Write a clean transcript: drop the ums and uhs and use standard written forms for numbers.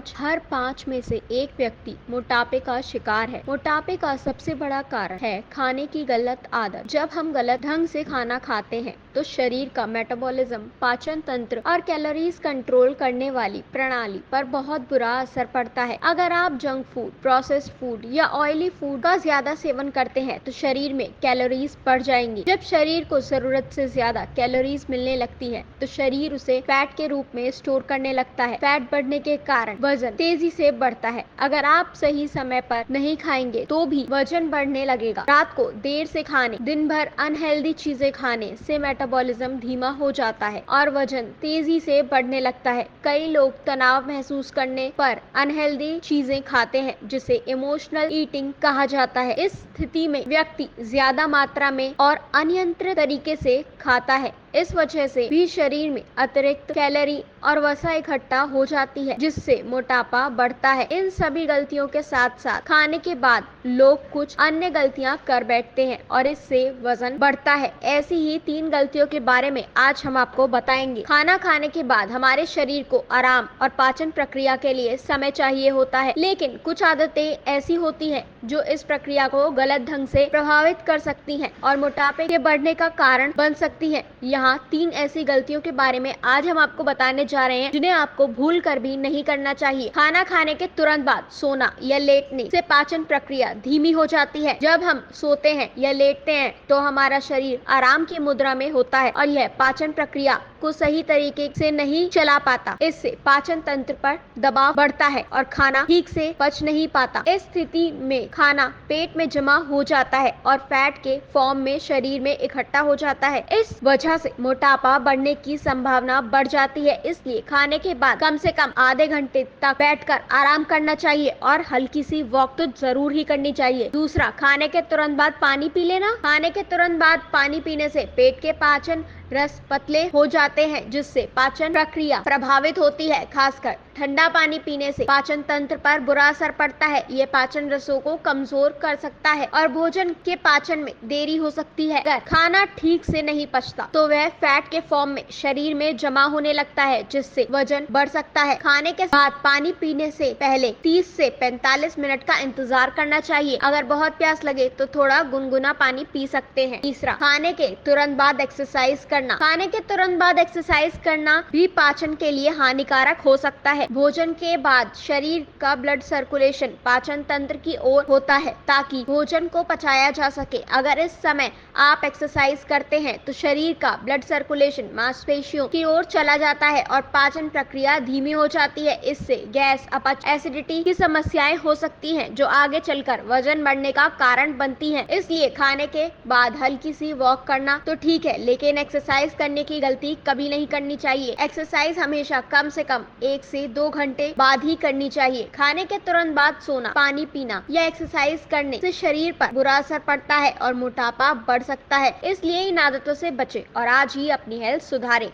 आज हर 5 में से एक व्यक्ति मोटापे का शिकार है। मोटापे का सबसे बड़ा कारण है खाने की गलत आदत। जब हम गलत ढंग से खाना खाते हैं तो शरीर का मेटाबॉलिज्म, पाचन तंत्र और कैलोरीज कंट्रोल करने वाली प्रणाली पर बहुत बुरा असर पड़ता है। अगर आप जंक फूड, प्रोसेस्ड फूड या ऑयली फूड का ज्यादा सेवन करते हैं तो शरीर में कैलोरीज बढ़ जाएंगी। जब शरीर को जरूरत से ज्यादा कैलोरीज मिलने लगती है तो शरीर उसे फैट के रूप में स्टोर करने लगता है। फैट बढ़ने के कारण वजन तेजी से बढ़ता है। अगर आप सही समय पर नहीं खाएंगे तो भी वजन बढ़ने लगेगा। रात को देर से खाने, दिन भर अनहेल्दी चीजें खाने से मेटाबॉलिज्म धीमा हो जाता है और वजन तेजी से बढ़ने लगता है। कई लोग तनाव महसूस करने पर अनहेल्दी चीजें खाते हैं जिसे इमोशनल ईटिंग कहा जाता है। इस स्थिति में व्यक्ति ज्यादा मात्रा में और अनियंत्रित तरीके से खाता है। इस वजह से भी शरीर में अतिरिक्त कैलोरी और वसा इकट्ठा हो जाती है जिससे मोटापा बढ़ता है। इन सभी गलतियों के साथ साथ खाने के बाद लोग कुछ अन्य गलतियां कर बैठते हैं और इससे वजन बढ़ता है। ऐसी ही 3 गलतियों के बारे में आज हम आपको बताएंगे। खाना खाने के बाद हमारे शरीर को आराम और पाचन प्रक्रिया के लिए समय चाहिए होता है, लेकिन कुछ आदतें ऐसी होती हैं जो इस प्रक्रिया को गलत ढंग से प्रभावित कर सकती हैं और मोटापे के बढ़ने का कारण बन सकती हैं। यहाँ 3 ऐसी गलतियों के बारे में आज हम आपको बताने जा रहे हैं जिन्हें आपको भूल कर भी नहीं करना चाहिए। खाना खाने के तुरंत बाद सोना या लेटने से पाचन प्रक्रिया धीमी हो जाती है। जब हम सोते हैं या लेटते हैं तो हमारा शरीर आराम की मुद्रा में होता है और यह पाचन प्रक्रिया को सही तरीके से नहीं चला पाता। इससे पाचन तंत्र पर दबाव बढ़ता है और खाना ठीक से पच नहीं पाता। इस स्थिति में खाना पेट में जमा हो जाता है और फैट के फॉर्म में शरीर में इकट्ठा हो जाता है। इस वजह से मोटापा बढ़ने की संभावना बढ़ जाती है। इसलिए खाने के बाद कम से कम आधे घंटे तक बैठकर आराम करना चाहिए और हल्की सी वॉक तो जरूर ही करनी चाहिए। दूसरा, खाने के तुरंत बाद पानी पी लेना। खाने के तुरंत बाद पानी पीने से पेट के पाचन रस पतले हो जाते हैं जिससे पाचन प्रक्रिया प्रभावित होती है। खासकर ठंडा पानी पीने से पाचन तंत्र पर बुरा असर पड़ता है। ये पाचन रसों को कमजोर कर सकता है और भोजन के पाचन में देरी हो सकती है। अगर खाना ठीक से नहीं पचता तो वह फैट के फॉर्म में शरीर में जमा होने लगता है जिससे वजन बढ़ सकता है। खाने के बाद पानी पीने से पहले 30 से 45 मिनट का इंतजार करना चाहिए। अगर बहुत प्यास लगे तो थोड़ा गुनगुना पानी पी सकते हैं। तीसरा, खाने के तुरंत बाद एक्सरसाइज करना। खाने के तुरंत बाद एक्सरसाइज करना भी पाचन के लिए हानिकारक हो सकता है। भोजन के बाद शरीर का ब्लड सर्कुलेशन पाचन तंत्र की ओर होता है ताकि भोजन को पचाया जा सके। अगर इस समय आप एक्सरसाइज करते हैं तो शरीर का ब्लड सर्कुलेशन मांसपेशियों की ओर चला जाता है और पाचन प्रक्रिया धीमी हो जाती है। इससे गैस, अपच, एसिडिटी की समस्याएं हो सकती हैं जो आगे चलकर वजन बढ़ने का कारण बनती हैं। इसलिए खाने के बाद हल्की सी वॉक करना तो ठीक है, लेकिन एक्सरसाइज करने की गलती कभी नहीं करनी चाहिए। एक्सरसाइज हमेशा कम से कम 1 से 2 घंटे बाद ही करनी चाहिए। खाने के तुरंत बाद सोना, पानी पीना या एक्सरसाइज करने से शरीर पर बुरा असर पड़ता है और मोटापा बढ़ सकता है। इसलिए इन आदतों से बचें और आज ही अपनी हेल्थ सुधारें।